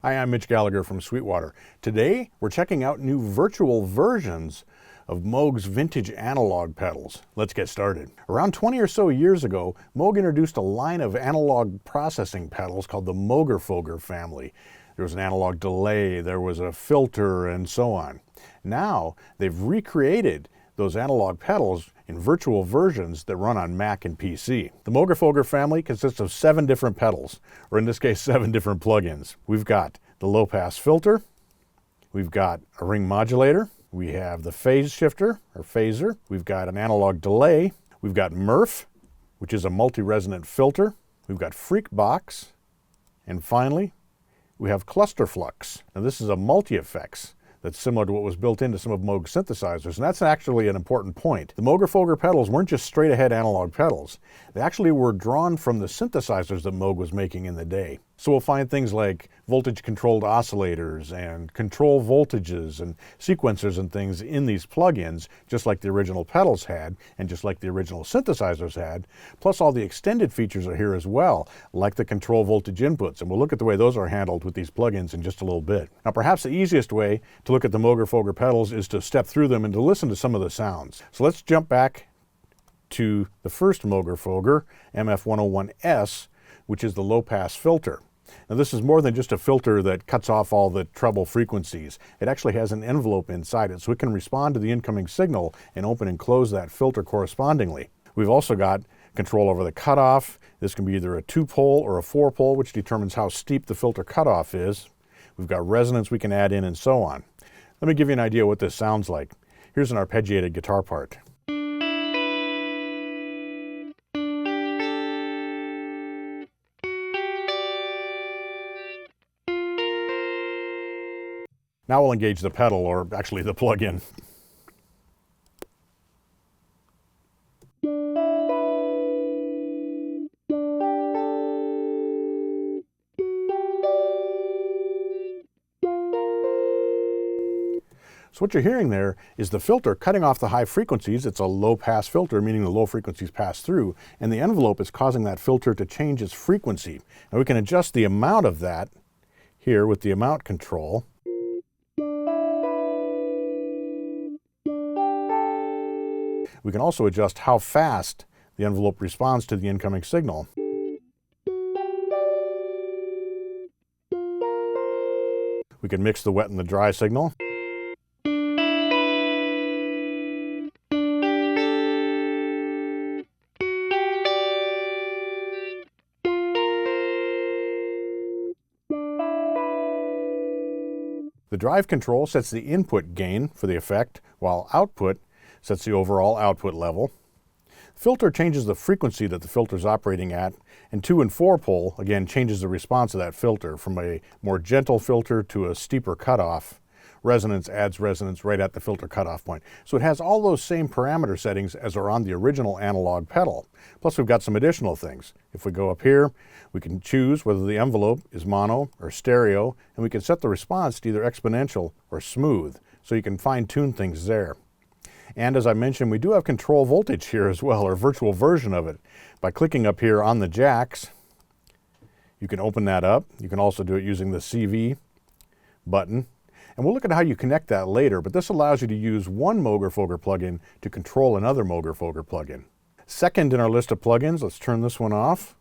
Hi, I'm Mitch Gallagher from Sweetwater. Today, we're checking out new virtual versions of Moog's vintage analog pedals. Let's get started. Around 20 or so years ago, Moog introduced a line of analog processing pedals called the MoogerFooger family. There was an analog delay, there was a filter, and so on. Now, they've recreated those analog pedals in virtual versions that run on Mac and PC. The MoogerFooger family consists of 7 different pedals, or in this case, 7 different plugins. We've got the low-pass filter, we've got a ring modulator, we have the phase shifter, or phaser, we've got an analog delay, we've got MuRF, which is a multi-resonant filter, we've got FreakBox, and finally, we have ClusterFlux. Now this is a multi-effects that's similar to what was built into some of Moog's synthesizers, and that's actually an important point. The MoogerFooger pedals weren't just straight-ahead analog pedals. They actually were drawn from the synthesizers that Moog was making in the day. So we'll find things like voltage-controlled oscillators and control voltages and sequencers and things in these plugins, just like the original pedals had and just like the original synthesizers had. Plus all the extended features are here as well, like the control voltage inputs, and we'll look at the way those are handled with these plugins in just a little bit. Now perhaps the easiest way to look at the MoogerFooger pedals is to step through them and to listen to some of the sounds. So let's jump back to the first MoogerFooger, MF-101 S, which is the low-pass filter. Now this is more than just a filter that cuts off all the treble frequencies. It actually has an envelope inside it, so it can respond to the incoming signal and open and close that filter correspondingly. We've also got control over the cutoff. This can be either a 2-pole or a 4-pole, which determines how steep the filter cutoff is. We've got resonance we can add in and so on. Let me give you an idea what this sounds like. Here's an arpeggiated guitar part. Now we'll engage the pedal, or actually the plug-in. So what you're hearing there is the filter cutting off the high frequencies. It's a low-pass filter, meaning the low frequencies pass through, and the envelope is causing that filter to change its frequency. Now we can adjust the amount of that here with the amount control. We can also adjust how fast the envelope responds to the incoming signal. We can mix the wet and the dry signal. The drive control sets the input gain for the effect, while output sets the overall output level. Filter changes the frequency that the filter is operating at, and 2- and 4-pole, again, changes the response of that filter from a more gentle filter to a steeper cutoff. Resonance adds resonance right at the filter cutoff point. So it has all those same parameter settings as are on the original analog pedal. Plus we've got some additional things. If we go up here, we can choose whether the envelope is mono or stereo, and we can set the response to either exponential or smooth, so you can fine-tune things there. And as I mentioned, we do have control voltage here as well, or a virtual version of it. By clicking up here on the jacks, you can open that up. You can also do it using the CV button. And we'll look at how you connect that later, but this allows you to use one MoogerFooger plugin to control another MoogerFooger plugin. Second in our list of plugins, let's turn this one off.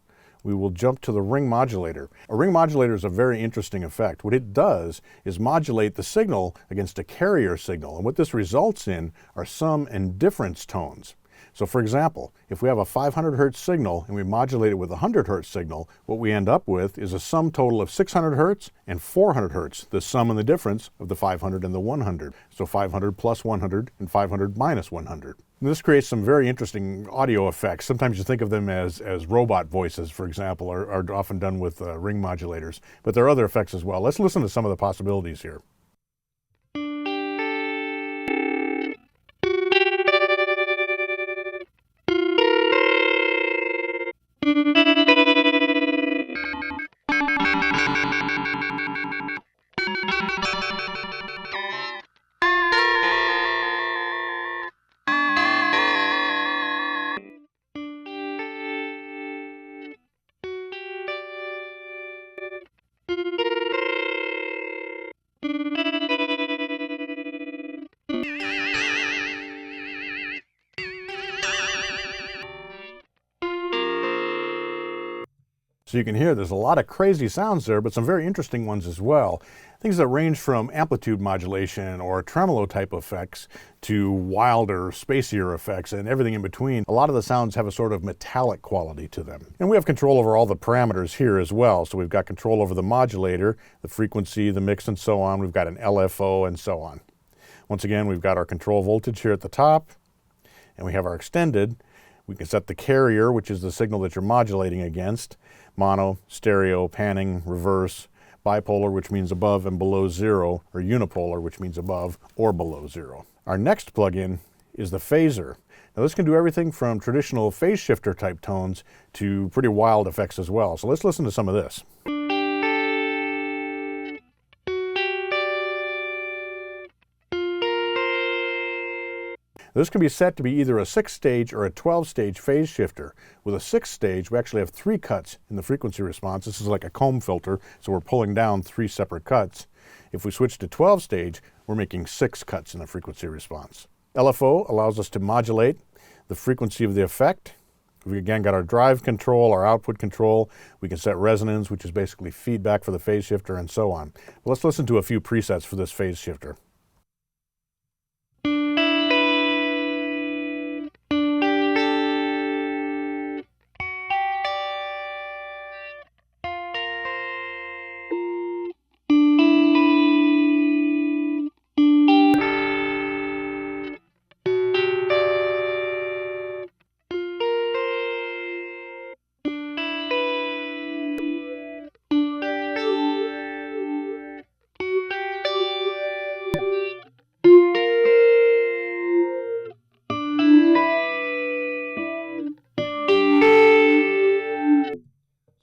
We will jump to the ring modulator. A ring modulator is a very interesting effect. What it does is modulate the signal against a carrier signal, and what this results in are sum and difference tones. So for example, if we have a 500 hertz signal and we modulate it with a 100 hertz signal, what we end up with is a sum total of 600 hertz and 400 hertz, the sum and the difference of the 500 and the 100. So 500 plus 100 and 500 minus 100. And this creates some very interesting audio effects. Sometimes you think of them as robot voices, for example, are often done with ring modulators. But there are other effects as well. Let's listen to some of the possibilities here. So you can hear there's a lot of crazy sounds there, but some very interesting ones as well. Things that range from amplitude modulation or tremolo type effects to wilder, spacier effects and everything in between. A lot of the sounds have a sort of metallic quality to them. And we have control over all the parameters here as well. So we've got control over the modulator, the frequency, the mix, and so on. We've got an LFO and so on. Once again, we've got our control voltage here at the top, and we have our extended. We can set the carrier, which is the signal that you're modulating against, mono, stereo, panning, reverse, bipolar, which means above and below zero, or unipolar, which means above or below zero. Our next plugin is the phaser. Now this can do everything from traditional phase shifter type tones to pretty wild effects as well. So let's listen to some of this. This can be set to be either a 6-stage or a 12-stage phase shifter. With a 6-stage, we actually have 3 cuts in the frequency response. This is like a comb filter, so we're pulling down 3 separate cuts. If we switch to 12-stage, we're making 6 cuts in the frequency response. LFO allows us to modulate the frequency of the effect. We've again got our drive control, our output control. We can set resonance, which is basically feedback for the phase shifter, and so on. But let's listen to a few presets for this phase shifter.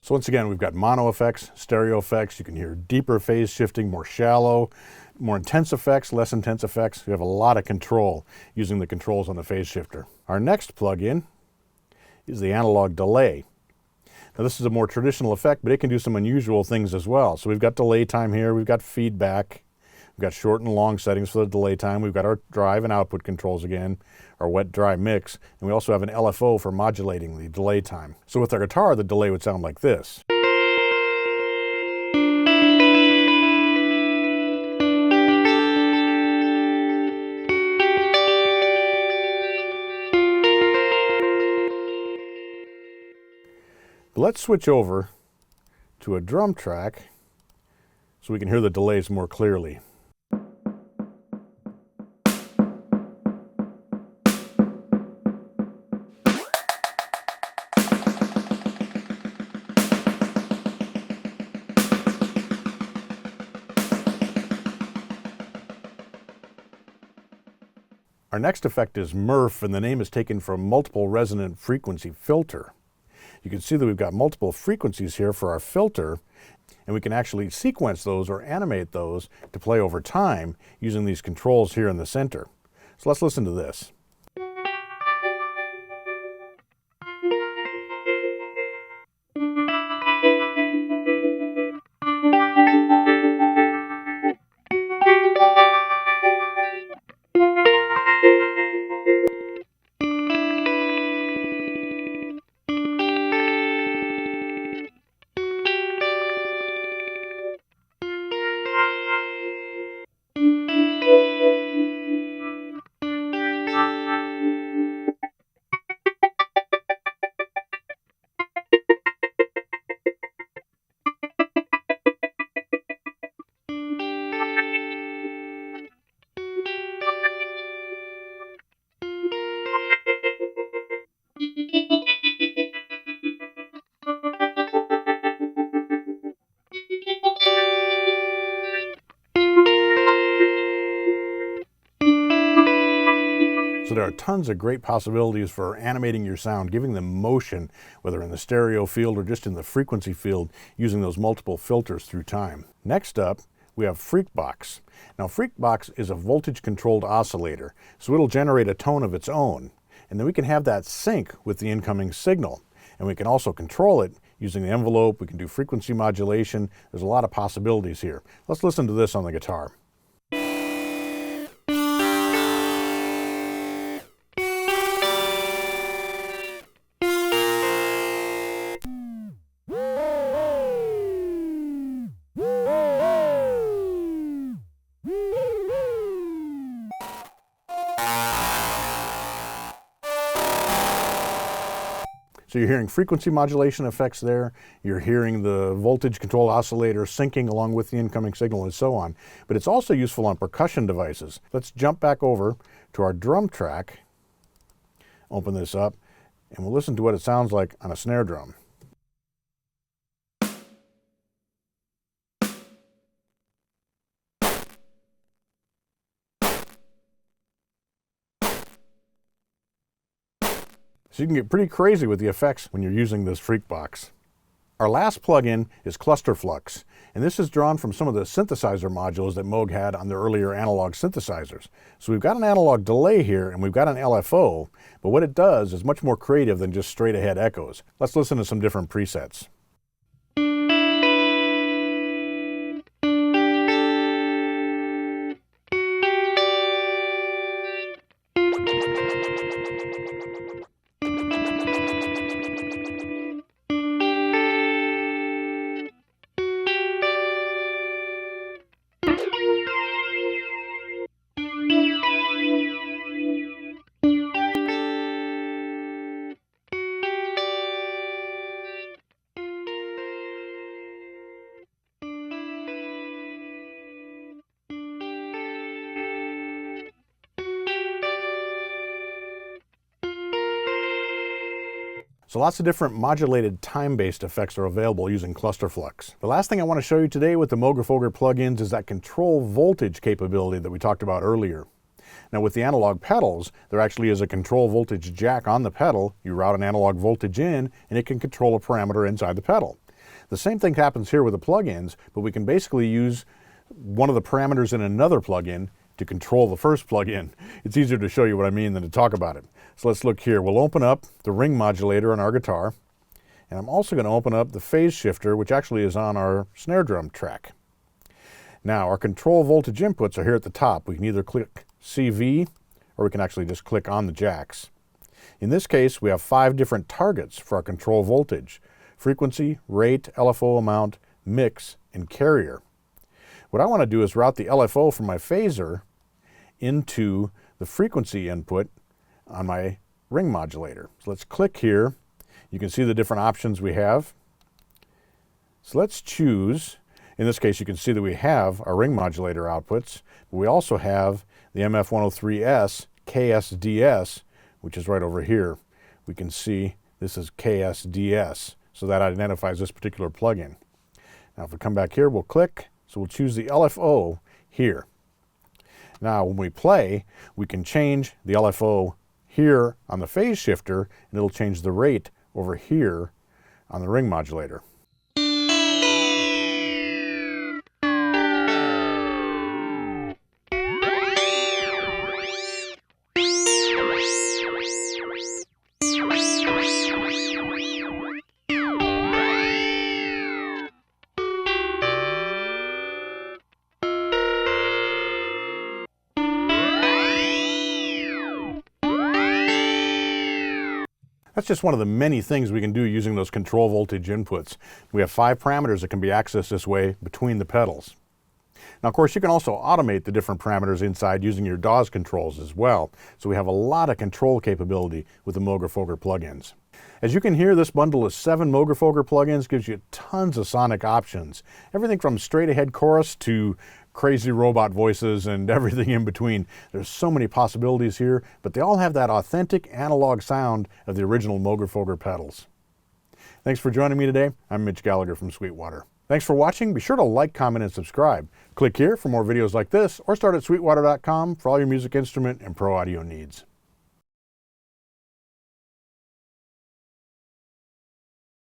So once again, we've got mono effects, stereo effects. You can hear deeper phase shifting, more shallow, more intense effects, less intense effects. You have a lot of control using the controls on the phase shifter. Our next plugin is the analog delay. Now this is a more traditional effect, but it can do some unusual things as well. So we've got delay time here, we've got feedback, we've got short and long settings for the delay time, we've got our drive and output controls again, our wet-dry mix, and we also have an LFO for modulating the delay time. So with our guitar, the delay would sound like this. But let's switch over to a drum track so we can hear the delays more clearly. Our next effect is MuRF, and the name is taken from multiple resonant frequency filter. You can see that we've got multiple frequencies here for our filter, and we can actually sequence those or animate those to play over time using these controls here in the center. So let's listen to this. So there are tons of great possibilities for animating your sound, giving them motion, whether in the stereo field or just in the frequency field, using those multiple filters through time. Next up, we have FreakBox. Now FreakBox is a voltage-controlled oscillator, so it'll generate a tone of its own. And then we can have that sync with the incoming signal. And we can also control it using the envelope. We can do frequency modulation. There's a lot of possibilities here. Let's listen to this on the guitar. So you're hearing frequency modulation effects there, you're hearing the voltage control oscillator syncing along with the incoming signal and so on. But it's also useful on percussion devices. Let's jump back over to our drum track, open this up, and we'll listen to what it sounds like on a snare drum. So you can get pretty crazy with the effects when you're using this FreakBox. Our last plugin is ClusterFlux, and this is drawn from some of the synthesizer modules that Moog had on their earlier analog synthesizers. So we've got an analog delay here, and we've got an LFO, but what it does is much more creative than just straight ahead echoes. Let's listen to some different presets. So lots of different modulated time-based effects are available using ClusterFlux. The last thing I want to show you today with the MoogerFooger plugins is that control voltage capability that we talked about earlier. Now with the analog pedals, there actually is a control voltage jack on the pedal. You route an analog voltage in and it can control a parameter inside the pedal. The same thing happens here with the plugins, but we can basically use one of the parameters in another plugin to control the first plugin. It's easier to show you what I mean than to talk about it. So let's look here. We'll open up the Ring Modulator on our guitar, and I'm also going to open up the phase shifter, which actually is on our snare drum track. Now our control voltage inputs are here at the top. We can either click CV or we can actually just click on the jacks. In this case, we have 5 different targets for our control voltage: frequency, rate, LFO amount, mix, and carrier. What I want to do is route the LFO from my phaser into the frequency input on my ring modulator. So let's click here. You can see the different options we have. So let's choose, in this case you can see that we have our ring modulator outputs, but we also have the MF-103 KSDS, which is right over here. We can see this is KSDS, so that identifies this particular plugin. Now if we come back here, we'll click, so we'll choose the LFO here. Now when we play, we can change the LFO here on the phase shifter, and it'll change the rate over here on the ring modulator. That's just one of the many things we can do using those control voltage inputs. We have 5 parameters that can be accessed this way between the pedals. Now, of course, you can also automate the different parameters inside using your DAWs controls as well. So we have a lot of control capability with the MoogerFooger plugins. As you can hear, this bundle of 7 MoogerFooger plugins gives you tons of sonic options. Everything from straight ahead chorus to crazy robot voices and everything in between. There's so many possibilities here, but they all have that authentic analog sound of the original MoogerFooger pedals. Thanks for joining me today. I'm Mitch Gallagher from Sweetwater. Thanks for watching. Be sure to like, comment, and subscribe. Click here for more videos like this, or start at sweetwater.com for all your music instrument and pro audio needs.